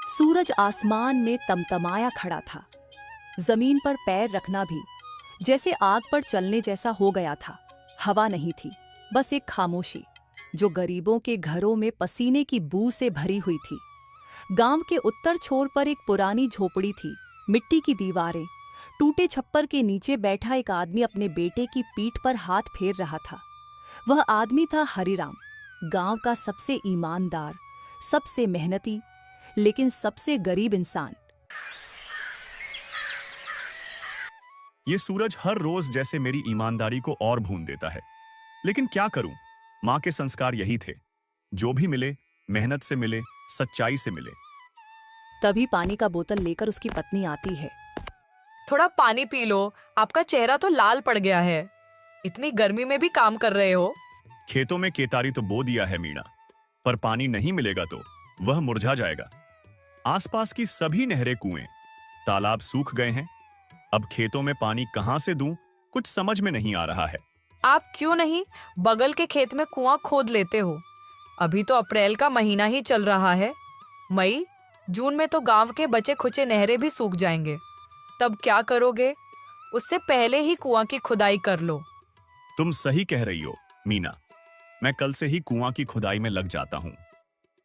सूरज आसमान में तमतमाया खड़ा था। जमीन पर पैर रखना भी जैसे आग पर चलने जैसा हो गया था। हवा नहीं थी, बस एक खामोशी जो गरीबों के घरों में पसीने की बू से भरी हुई थी। गांव के उत्तर छोर पर एक पुरानी झोपड़ी थी, मिट्टी की दीवारें। टूटे छप्पर के नीचे बैठा एक आदमी अपने बेटे की पीठ पर हाथ फेर रहा था। वह आदमी था हरिराम, गांव का सबसे ईमानदार, सबसे मेहनती, लेकिन सबसे गरीब इंसान। ये सूरज हर रोज जैसे मेरी ईमानदारी को और भून देता है, लेकिन क्या करूं? माँ के संस्कार यही थे, जो भी मिले मेहनत से मिले, सच्चाई से मिले। तभी पानी का बोतल लेकर उसकी पत्नी आती है। थोड़ा पानी पी लो, आपका चेहरा तो लाल पड़ गया है। इतनी गर्मी में भी काम कर रहे हो। खेतों में केतारी तो बो दिया है मीणा, पर पानी नहीं मिलेगा तो वह मुरझा जाएगा। आसपास की सभी नहरें, कुएं, तालाब सूख गए हैं। अब खेतों में पानी कहां से दूं, कुछ समझ में नहीं आ रहा है। आप क्यों नहीं बगल के खेत में कुआं खोद लेते हो? अभी तो अप्रैल का महीना ही चल रहा है। मई जून में तो गांव के बचे खुचे नहरें भी सूख जाएंगे। तब क्या करोगे? उससे पहले ही कुआं की खुदाई कर लो। तुम सही कह रही हो मीना, मैं कल से ही कुआं की खुदाई में लग जाता हूं।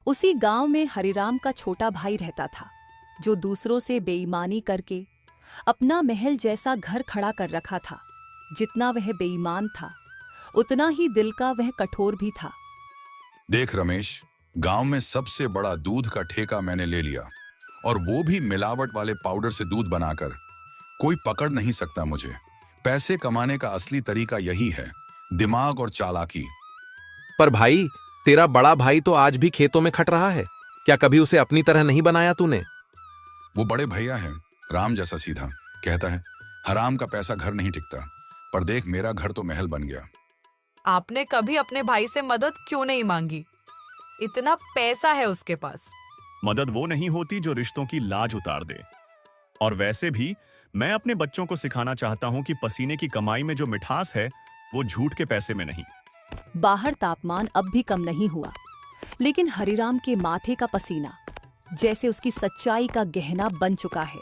उसी गांव में हरिराम का छोटा भाई रहता था, जो दूसरों से बेईमानी करके अपना महल जैसा घर खड़ा कर रखा था। जितना वह बेईमान था, उतना ही दिल का वह कठोर भी था। देख रमेश, गांव में सबसे बड़ा दूध का ठेका मैंने ले लिया, और वो भी मिलावट वाले पाउडर से दूध बनाकर। कोई पकड़ नहीं सकता मुझे। पैसे कमाने का असली तरीका यही है, दिमाग और चालाकी। पर भाई, तेरा बड़ा भाई तो आज भी खेतों में खट रहा है। क्या कभी उसे अपनी तरह नहीं बनाया तूने? वो बड़े भैया हैं, राम जैसा सीधा। कहता है हराम का पैसा घर नहीं टिकता, पर देख मेरा घर तो महल बन गया। आपने कभी अपने भाई से मदद क्यों नहीं मांगी? इतना पैसा है उसके पास। मदद वो नहीं होती जो रिश्तों की लाज उतार दे। और वैसे भी मैं अपने बच्चों को सिखाना चाहता हूं कि पसीने की कमाई में जो मिठास है, वो झूठ के पैसे में नहीं। बाहर तापमान अब भी कम नहीं हुआ, लेकिन हरिराम के माथे का पसीना जैसे उसकी सच्चाई का गहना बन चुका है।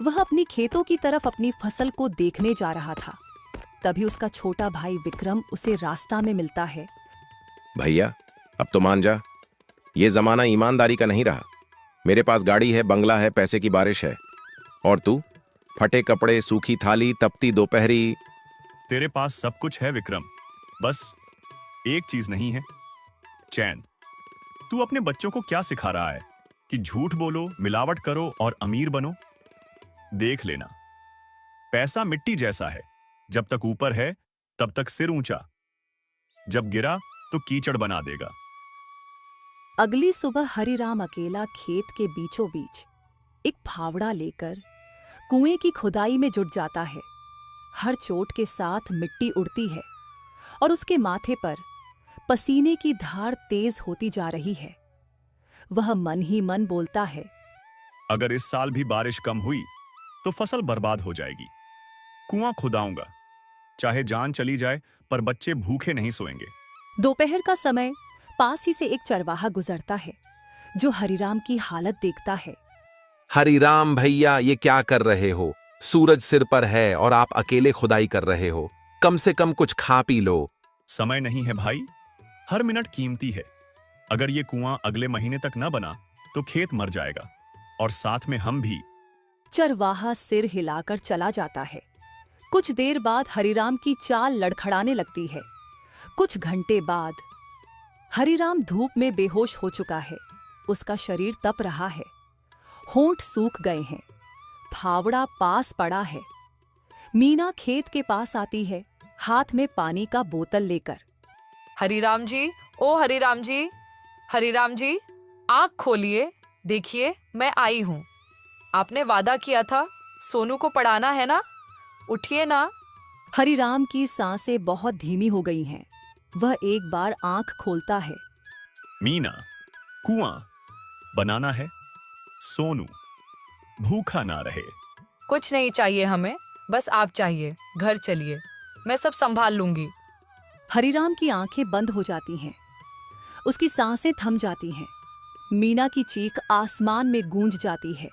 वह अपनी खेतों की तरफ अपनी फसल को देखने जा रहा था। तभी उसका छोटा भाई विक्रम उसे रास्ता में मिलता है। भैया, अब तो मान जा, ये जमाना ईमानदारी का नहीं रहा। मेरे पास गाड़ी है, बंगला है, पैसे की बारिश है, और तू फटे कपड़े, सूखी थाली, तपती दोपहरी। तेरे पास सब कुछ है विक्रम, बस एक चीज नहीं है, चैन। तू अपने बच्चों को क्या सिखा रहा है कि झूठ बोलो, मिलावट करो और अमीर बनो? देख लेना, पैसा मिट्टी जैसा है, जब तक ऊपर है तब तक सिर ऊंचा, जब गिरा तो कीचड़ बना देगा। अगली सुबह हरिराम अकेला खेत के बीचों बीच एक फावड़ा लेकर कुएं की खुदाई में जुट जाता है। हर चोट के साथ मिट्टी उड़ती है और उसके माथे पर पसीने की धार तेज होती जा रही है। वह मन ही मन बोलता है, अगर इस साल भी बारिश कम हुई तो फसल बर्बाद हो जाएगी। कुआं खुदाऊंगा, चाहे जान चली जाए, पर बच्चे भूखे नहीं सोएंगे। दोपहर का समय पास ही से एक चरवाहा गुजरता है, जो हरिराम की हालत देखता है। हरिराम भैया, ये क्या कर रहे हो? सूरज सिर पर है और आप अकेले खुदाई कर रहे हो। कम से कम कुछ खा पी लो। समय नहीं है भाई, हर मिनट कीमती है। अगर ये कुआं अगले महीने तक न बना तो खेत मर जाएगा, और साथ में हम भी। चरवाहा सिर हिलाकर चला जाता है। कुछ देर बाद हरिराम की चाल लड़खड़ाने लगती है। कुछ घंटे बाद हरिराम धूप में बेहोश हो चुका है। उसका शरीर तप रहा है, होंठ सूख गए हैं, फावड़ा पास पड़ा है। मीना खेत के पास आती है, हाथ में पानी का बोतल लेकर। हरिराम जी, ओ हरिराम जी, हरिराम जी, आँख खोलिए, देखिए मैं आई हूँ। आपने वादा किया था सोनू को पढ़ाना है ना, उठिए ना। हरिराम की सांसें बहुत धीमी हो गई हैं। वह एक बार आंख खोलता है। मीना, कुआं बनाना है, सोनू भूखा ना रहे। कुछ नहीं चाहिए हमें, बस आप चाहिए। घर चलिए, मैं सब संभाल लूंगी। हरिराम की आंखें बंद हो जाती हैं, उसकी सांसें थम जाती हैं। मीना की चीख आसमान में गूंज जाती है।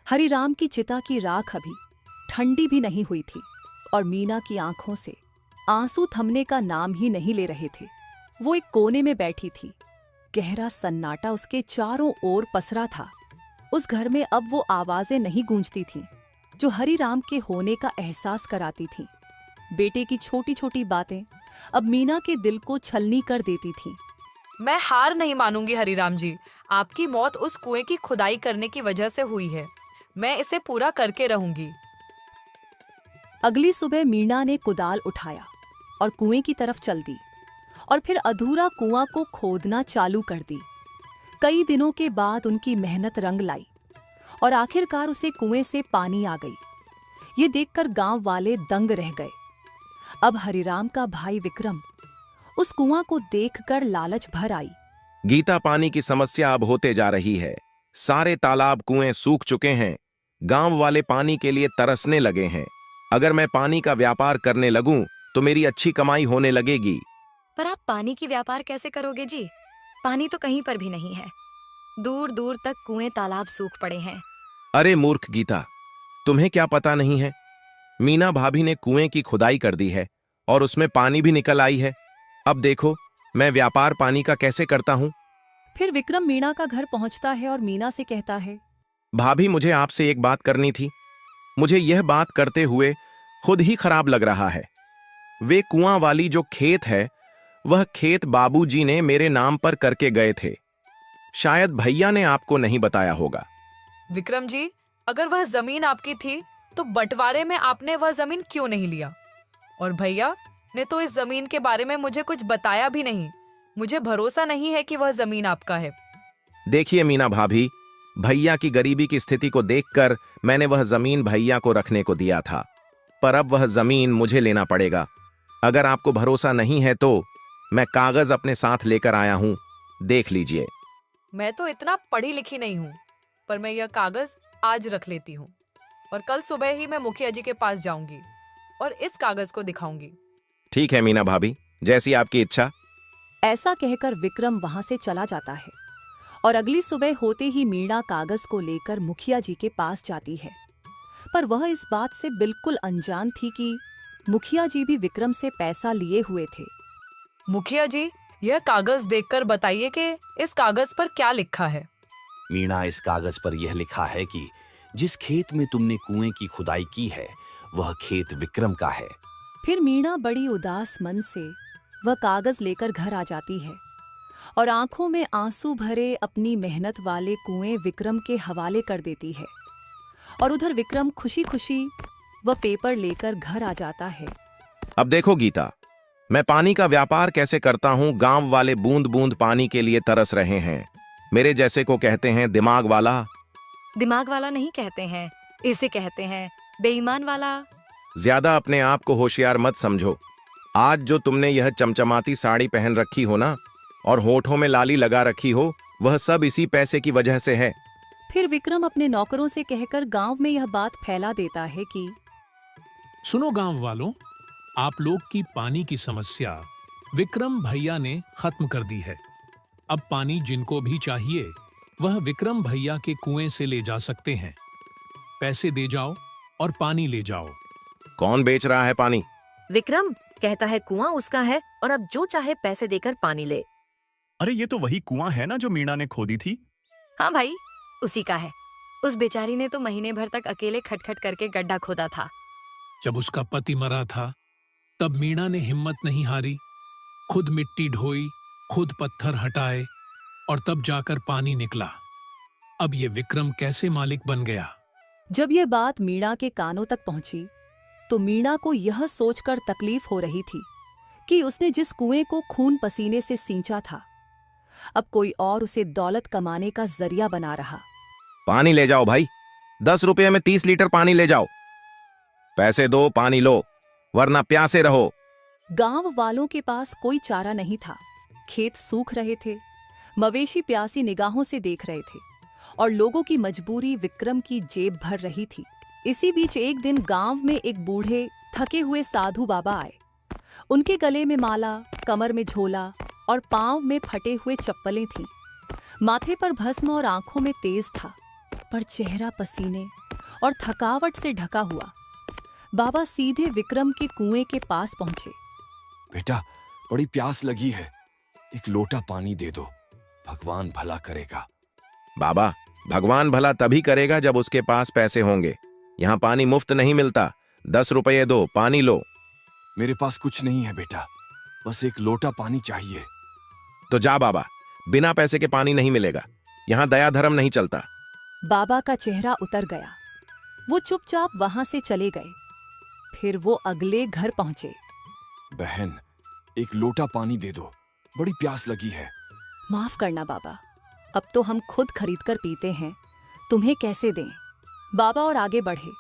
हरिराम की चिता की राख अभी ठंडी भी नहीं हुई थी और मीना की आंखों से आंसू थमने का नाम ही नहीं ले रहे थे। वो एक कोने में बैठी थी। गहरा सन्नाटा उसके चारों ओर पसरा था। उस घर में अब वो आवाजें नहीं गूंजती थीं जो हरिराम के होने का एहसास कराती थीं। बेटे की छोटी छोटी बातें अब मीना के दिल को छलनी कर देती थीं। मैं हार नहीं मानूंगी हरिराम जी। आपकी मौत उस कुएं की खुदाई करने की वजह से हुई है। मैं इसे पूरा करके रहूंगी। अगली सुबह मीना ने कुदाल उठाया और कुएं की तरफ चल दी और फिर अधूरा कुआं को खोदना चालू कर दी। कई दिनों के बाद उनकी मेहनत रंग लाई और आखिरकार उसे कुएं से पानी आ गई। ये देखकर गांव वाले दंग रह गए। अब हरिराम का भाई विक्रम उस कुआं को देखकर लालच भर आई। गीता, पानी की समस्या अब होते जा रही है। सारे तालाब कुएं सूख चुके हैं। गांव वाले पानी के लिए तरसने लगे हैं। अगर मैं पानी का व्यापार करने लगूं तो मेरी अच्छी कमाई होने लगेगी। पर आप पानी की व्यापार कैसे करोगे जी? पानी तो कहीं पर भी नहीं है। दूर दूर तक कुएं तालाब सूख पड़े हैं। अरे मूर्ख गीता, तुम्हें क्या पता नहीं है? मीना भाभी ने कुएं की खुदाई कर दी है और उसमें पानी भी निकल आई है। अब देखो मैं व्यापार पानी का कैसे करता हूं। फिर विक्रम मीना का घर पहुंचता है और मीना से कहता है, भाभी, मुझे आपसे एक बात करनी थी। मुझे यह बात करते हुए खुद ही खराब लग रहा है। वे कुआं वाली जो खेत है, वह खेत बाबूजी ने मेरे नाम पर करके गए थे। शायद भैया ने आपको नहीं बताया होगा। विक्रम जी, अगर वह जमीन आपकी थी तो बंटवारे में आपने वह जमीन क्यों नहीं लिया? और भैया ने तो इस जमीन के बारे में मुझे कुछ बताया भी नहीं। मुझे भरोसा नहीं है कि वह जमीन आपका है। देखिए मीना भाभी, भैया की गरीबी की स्थिति को देखकर मैंने वह जमीन भैया को रखने को दिया था, पर अब वह जमीन मुझे लेना पड़ेगा। अगर आपको भरोसा नहीं है तो मैं कागज अपने साथ लेकर आया हूं, देख लीजिए। मैं तो इतना पढ़ी लिखी नहीं हूँ, पर मैं यह कागज आज रख लेती हूँ और कल सुबह ही मैं मुखिया जी के पास जाऊंगी और इस कागज को दिखाऊंगी। ठीक है मीना भाभी, जैसी आपकी इच्छा। ऐसा कहकर विक्रम वहां से चला जाता है और अगली सुबह होते ही मीना कागज को लेकर मुखिया जी के पास जाती है। पर वह इस बात से बिल्कुल अनजान थी कि मुखिया जी भी विक्रम से पैसा लिए हुए थे। मुखिया जी, यह कागज देखकर बताइए कि इस कागज पर क्या लिखा है। मीणा, इस कागज पर यह लिखा है कि जिस खेत में तुमने कुएं की खुदाई की है वह खेत विक्रम का है। फिर मीना बड़ी उदास मन से वह कागज लेकर घर आ जाती है और आंखों में आंसू भरे अपनी मेहनत वाले कुएं विक्रम के हवाले कर देती है। और उधर विक्रम खुशी खुशी वह पेपर लेकर घर आ जाता है। अब देखो गीता, मैं पानी का व्यापार कैसे करता हूं। गांव वाले बूंद बूंद पानी के लिए तरस रहे हैं। मेरे जैसे को कहते हैं दिमाग वाला। दिमाग वाला नहीं कहते हैं, इसे कहते हैं बेईमान वाला। ज्यादा अपने आप को होशियार मत समझो। आज जो तुमने यह चमचमाती साड़ी पहन रखी हो ना, और होठों में लाली लगा रखी हो, वह सब इसी पैसे की वजह से है। फिर विक्रम अपने नौकरों से कहकर गांव में यह बात फैला देता है कि सुनो गांव वालों, आप लोग की पानी की समस्या विक्रम भैया ने खत्म कर दी है। अब पानी जिनको भी चाहिए वह विक्रम भैया के कुएं से ले जा सकते हैं। पैसे दे जाओ और पानी ले जाओ। कौन बेच रहा है पानी? विक्रम कहता है कुआं उसका है और अब जो चाहे पैसे देकर पानी ले। अरे ये तो वही कुआं है ना जो मीणा ने खोदी थी। हाँ भाई, उसी का है। उस बेचारी ने तो महीने भर तक अकेले खटखट करके गड्ढा खोदा था। जब उसका पति मरा था तब मीणा ने हिम्मत नहीं हारी। खुद मिट्टी ढोई, खुद पत्थर हटाए और तब जाकर पानी निकला। अब ये विक्रम कैसे मालिक बन गया? जब यह बात मीणा के कानों तक पहुंची तो मीणा को यह सोचकर तकलीफ हो रही थी कि उसने जिस कुएं को खून पसीने से सींचा था, अब कोई और उसे दौलत कमाने का जरिया बना रहा। पानी ले जाओ भाई, 10 रुपये में 30 लीटर पानी ले जाओ। पैसे दो, पानी लो, वरना प्यासे रहो। गांव वालों के पास कोई चारा नहीं था। खेत सूख रहे थे, मवेशी प्यासी निगाहों से देख रहे थे और लोगों की मजबूरी विक्रम की जेब भर रही थी। इसी बीच एक दिन गांव में एक बूढ़े थके हुए साधु बाबा आए। उनके गले में माला, कमर में झोला और पांव में फटे हुए चप्पलें थीं। माथे पर भस्म और आंखों में तेज था, पर चेहरा पसीने और थकावट से ढका हुआ। बाबा सीधे विक्रम के कुएं के पास पहुंचे। बेटा, बड़ी प्यास लगी है, एक लोटा पानी दे दो, भगवान भला करेगा। बाबा, भगवान भला तभी करेगा जब उसके पास पैसे होंगे। यहाँ पानी मुफ्त नहीं मिलता। 10 रुपये दो, पानी लो। मेरे पास कुछ नहीं है बेटा, बस एक लोटा पानी चाहिए। तो जा बाबा, बिना पैसे के पानी नहीं मिलेगा। यहाँ दया धर्म नहीं चलता। बाबा का चेहरा उतर गया। वो चुपचाप वहां से चले गए। फिर वो अगले घर पहुंचे। बहन, एक लोटा पानी दे दो, बड़ी प्यास लगी है। माफ करना बाबा, अब तो हम खुद खरीद कर पीते हैं, तुम्हें कैसे दें। बाबा और आगे बढ़े।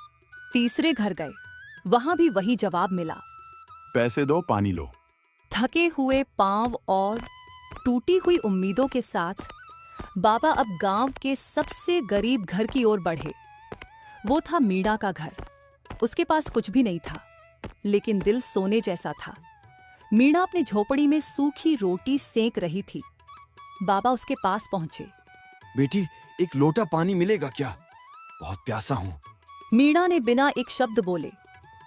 तीसरे घर गए, वहां भी वही जवाब मिला, पैसे दो, पानी लो। थके हुए पांव और टूटी हुई उम्मीदों के साथ बाबा अब गांव के सबसे गरीब घर की ओर बढ़े। वो था मीणा का घर। उसके पास कुछ भी नहीं था, लेकिन दिल सोने जैसा था। मीणा अपनी झोपड़ी में सूखी रोटी सेंक रही थी। बाबा उसके पास पहुंचे। बेटी, एक लोटा पानी मिलेगा क्या? बहुत प्यासा हूं। मीणा ने बिना एक शब्द बोले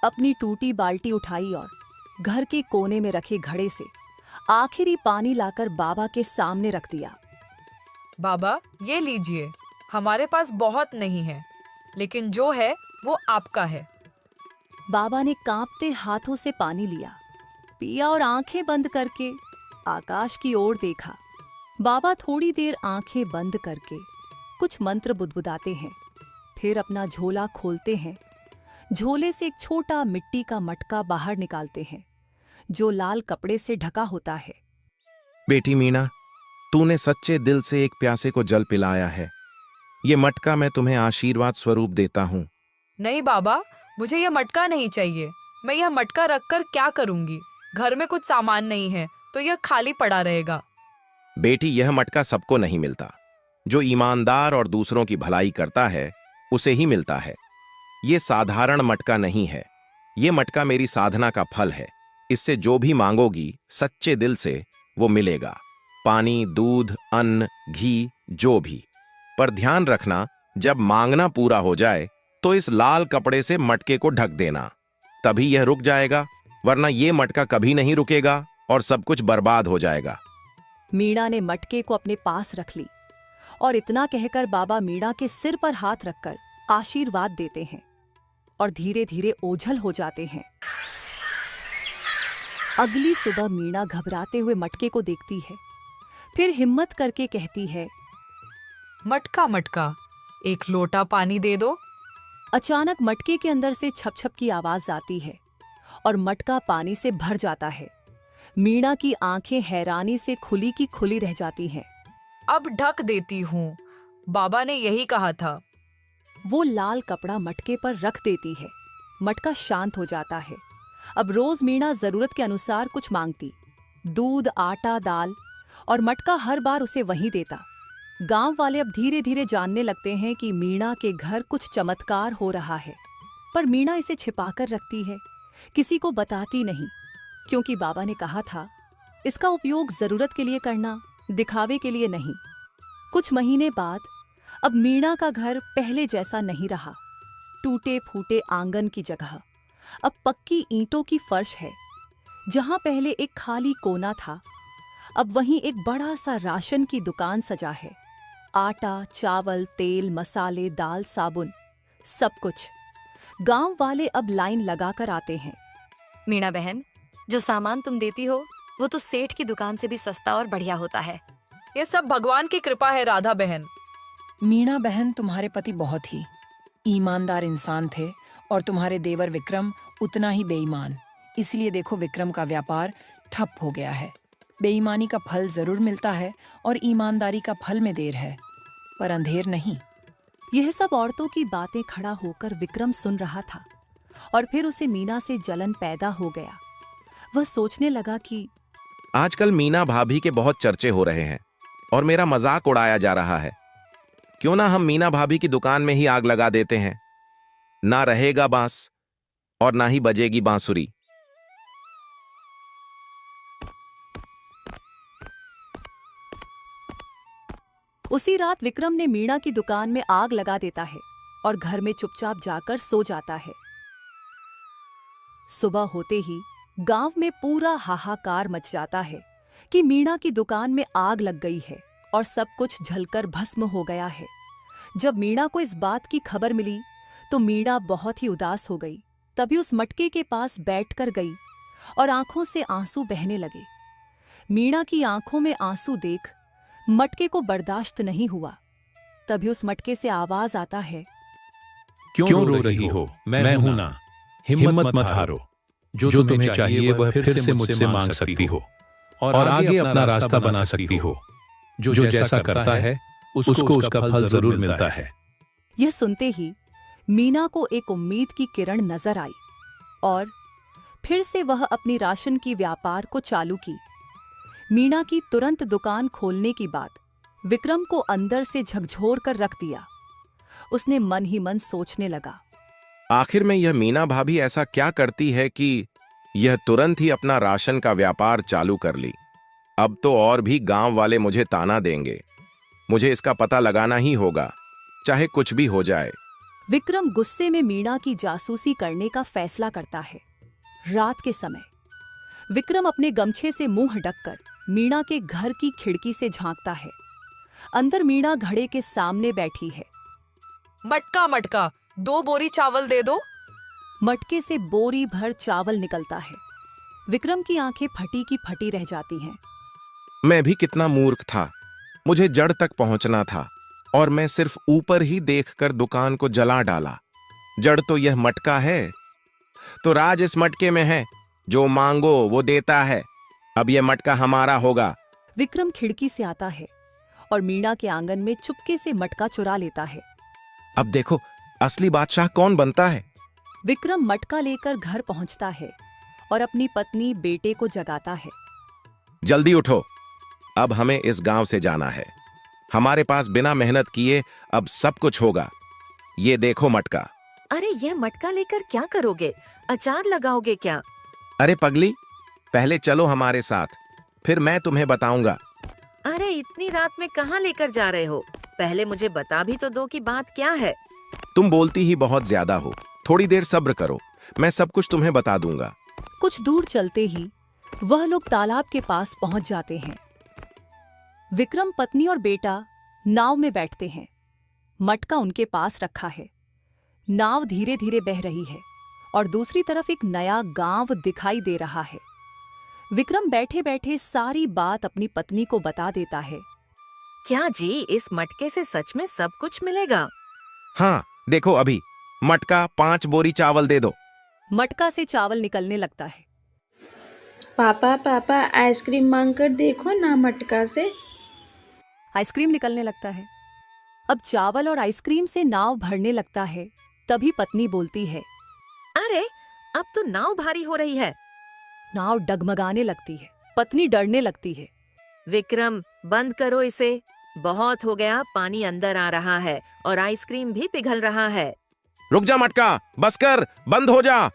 अपनी टूटी बाल्टी उठाई और घर के कोने में रखे घड़े से आखिरी पानी लाकर बाबा के सामने रख दिया। बाबा, ये लीजिए, हमारे पास बहुत नहीं है, लेकिन जो है वो आपका है। बाबा ने कांपते हाथों से पानी लिया, पिया और आंखें बंद करके आकाश की ओर देखा। बाबा थोड़ी देर आंखें बंद करके कुछ मंत्र बुदबुदाते हैं, फिर अपना झोला खोलते हैं। झोले से एक छोटा मिट्टी का मटका बाहर निकालते हैं, जो लाल कपड़े से ढका होता है। बेटी मीणा, तूने सच्चे दिल से एक प्यासे को जल पिलाया है। ये मटका मैं तुम्हें आशीर्वाद स्वरूप देता हूँ। नहीं बाबा, मुझे यह मटका नहीं चाहिए। मैं यह मटका रखकर क्या करूंगी? घर में कुछ सामान नहीं है, तो यह खाली पड़ा रहेगा। बेटी, यह मटका सबको नहीं मिलता। जो ईमानदार और दूसरों की भलाई करता है, उसे ही मिलता है। ये साधारण मटका नहीं है। ये मटका मेरी साधना का फल है। इससे जो भी मांगोगी सच्चे दिल से, वो मिलेगा। पानी, दूध, अन्न, घी, जो भी। पर ध्यान रखना, जब मांगना पूरा हो जाए तो इस लाल कपड़े से मटके को ढक देना, तभी यह रुक जाएगा, वरना ये मटका कभी नहीं रुकेगा और सब कुछ बर्बाद हो जाएगा। मीणा ने मटके को अपने पास रख ली और इतना कहकर बाबा मीणा के सिर पर हाथ रखकर आशीर्वाद देते हैं और धीरे धीरे ओझल हो जाते हैं। अगली सुबह मीणा घबराते हुए मटके को देखती है, फिर हिम्मत करके कहती है, मटका मटका, एक लोटा पानी दे दो। अचानक मटके के अंदर से छप छप की आवाज आती है और मटका पानी से भर जाता है। मीणा की आंखें हैरानी से खुली की खुली रह जाती हैं। अब ढक देती हूँ, बाबा ने यही कहा था। वो लाल कपड़ा मटके पर रख देती है। मटका शांत हो जाता है। अब रोज मीणा जरूरत के अनुसार कुछ मांगती, दूध, आटा, दाल, और मटका हर बार उसे वहीं देता। गांव वाले अब धीरे धीरे जानने लगते हैं कि मीणा के घर कुछ चमत्कार हो रहा है, पर मीणा इसे छिपाकर रखती है, किसी को बताती नहीं, क्योंकि बाबा ने कहा था इसका उपयोग जरूरत के लिए करना, दिखावे के लिए नहीं। कुछ महीने बाद अब मीणा का घर पहले जैसा नहीं रहा। टूटे फूटे आंगन की जगह अब पक्की ईंटों की फर्श है। जहां पहले एक खाली कोना था, अब वहीं एक बड़ा सा राशन की दुकान सजा है। आटा, चावल, तेल, मसाले, दाल, साबुन, सब कुछ। गांव वाले अब लाइन लगाकर आते हैं। मीणा बहन, जो सामान तुम देती हो वो तो सेठ की दुकान से भी सस्ता और बढ़िया होता है। ये सब भगवान की कृपा है राधा बहन। मीणा बहन, तुम्हारे पति बहुत ही ईमानदार इंसान थे और तुम्हारे देवर विक्रम उतना ही बेईमान। इसलिए देखो, विक्रम का व्यापार ठप हो गया है। बेईमानी का फल जरूर मिलता है और ईमानदारी का फल में देर है, पर अंधेर नहीं। यह सब औरतों की बातें खड़ा होकर विक्रम सुन रहा था और फिर उसे मीना से जलन पैदा हो गया। वह सोचने लगा कि आजकल मीना भाभी के बहुत चर्चे हो रहे हैं और मेरा मजाक उड़ाया जा रहा है। क्यों ना हम मीना भाभी की दुकान में ही आग लगा देते हैं। ना रहेगा बांस और ना ही बजेगी बांसुरी। उसी रात विक्रम ने मीणा की दुकान में आग लगा देता है और घर में चुपचाप जाकर सो जाता है। सुबह होते ही गांव में पूरा हाहाकार मच जाता है कि मीणा की दुकान में आग लग गई है और सब कुछ जलकर भस्म हो गया है। जब मीणा को इस बात की खबर मिली तो मीणा बहुत ही उदास हो गई। तभी उस मटके के पास बैठकर गई और आंखों से आंसू बहने लगे। मीणा की आंखों में आंसू देख मटके को बर्दाश्त नहीं हुआ। तभी उस मटके से आवाज आता है, क्यों रो रही हो? मैं हूं ना, हिम्मत मत हारो। जो तुम्हें चाहिए वह फिर से मुझसे मांग सकती हो और आगे अपना रास्ता बना सकती हो। जो जैसा करता है उसको उसका फल जरूर मिलता है। यह सुनते ही मीना को एक उम्मीद की किरण नजर आई और फिर से वह अपनी राशन की व्यापार को चालू की। मीना की तुरंत दुकान खोलने की बात विक्रम को अंदर से झकझोर कर रख दिया। उसने मन ही मन सोचने लगा, आखिर में यह मीना भाभी ऐसा क्या करती है कि यह तुरंत ही अपना राशन का व्यापार चालू कर ली। अब तो और भी गांव वाले मुझे ताना देंगे। मुझे इसका पता लगाना ही होगा, चाहे कुछ भी हो जाए। विक्रम गुस्से में मीना की जासूसी करने का फैसला करता है। रात के समय विक्रम अपने गमछे से मुंह ढककर मीना के घर की खिड़की से झांकता है। अंदर मीना घड़े के सामने बैठी है। मटका मटका 2 बोरी चावल दे दो। मटके से बोरी भर चावल निकलता है। विक्रम की आंखें फटी की फटी रह जाती हैं। मैं भी कितना मूर्ख था। मुझे जड़ तक पहुंचना था और मैं सिर्फ ऊपर ही देखकर दुकान को जला डाला। जड़ तो यह मटका है, तो राज इस मटके में है। जो मांगो वो देता है। अब यह मटका हमारा होगा। विक्रम खिड़की से आता है और मीना के आंगन में चुपके से मटका चुरा लेता है। अब देखो असली बादशाह कौन बनता है। विक्रम मटका लेकर घर पहुंचता है और अपनी पत्नी बेटे को जगाता है। जल्दी उठो, अब हमें इस गांव से जाना है। हमारे पास बिना मेहनत किए अब सब कुछ होगा। ये देखो मटका। अरे यह मटका लेकर क्या करोगे? अचार लगाओगे क्या? अरे पगली, पहले चलो हमारे साथ, फिर मैं तुम्हें बताऊंगा। अरे इतनी रात में कहाँ लेकर जा रहे हो? पहले मुझे बता भी तो दो कि बात क्या है। तुम बोलती ही बहुत ज्यादा हो। थोड़ी देर सब्र करो, मैं सब कुछ तुम्हें बता दूंगा। कुछ दूर चलते ही वह लोग तालाब के पास पहुंच जाते हैं। विक्रम, पत्नी और बेटा नाव में बैठते हैं। मटका उनके पास रखा है। नाव धीरे धीरे बह रही है और दूसरी तरफ एक नया गांव दिखाई दे रहा है। विक्रम बैठे बैठे सारी बात अपनी पत्नी को बता देता है। क्या जी, इस मटके से सच में सब कुछ मिलेगा? हाँ देखो, अभी मटका 5 बोरी चावल दे दो। मटका से चावल निकलने लगता है। पापा पापा आइसक्रीम मांग कर देखो ना मटका से। आइसक्रीम निकलने लगता है। अब चावल और आइसक्रीम से नाव भरने लगता है। तभी पत्नी बोलती है, अरे अब तो नाव भारी हो रही है। नाव डगमगाने लगती है। पत्नी डरने लगती है। विक्रम, बंद करो इसे। बहुत हो गया, पानी अंदर आ रहा है और आइसक्रीम भी पिघल रहा है। रुक जा मटका, बस कर, बंद हो जा।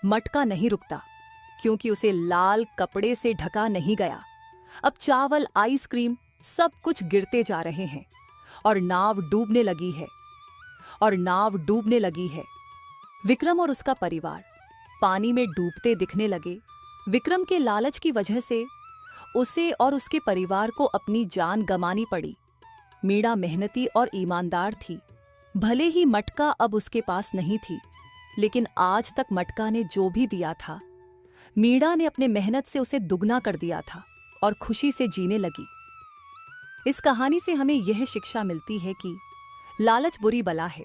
मटका नहीं रुकता क्योंकि उसे लाल कपड़े से ढका नहीं गया। अब चावल, आइसक्रीम सब कुछ गिरते जा रहे हैं और नाव डूबने लगी है। विक्रम और उसका परिवार पानी में डूबते दिखने लगे। विक्रम के लालच की वजह से उसे और उसके परिवार को अपनी जान गंवानी पड़ी। मीणा मेहनती और ईमानदार थी। भले ही मटका अब उसके पास नहीं थी, लेकिन आज तक मटका ने जो भी दिया था, मीणा ने अपने मेहनत से उसे दुगना कर दिया था और खुशी से जीने लगी। इस कहानी से हमें यह शिक्षा मिलती है कि लालच बुरी बला है।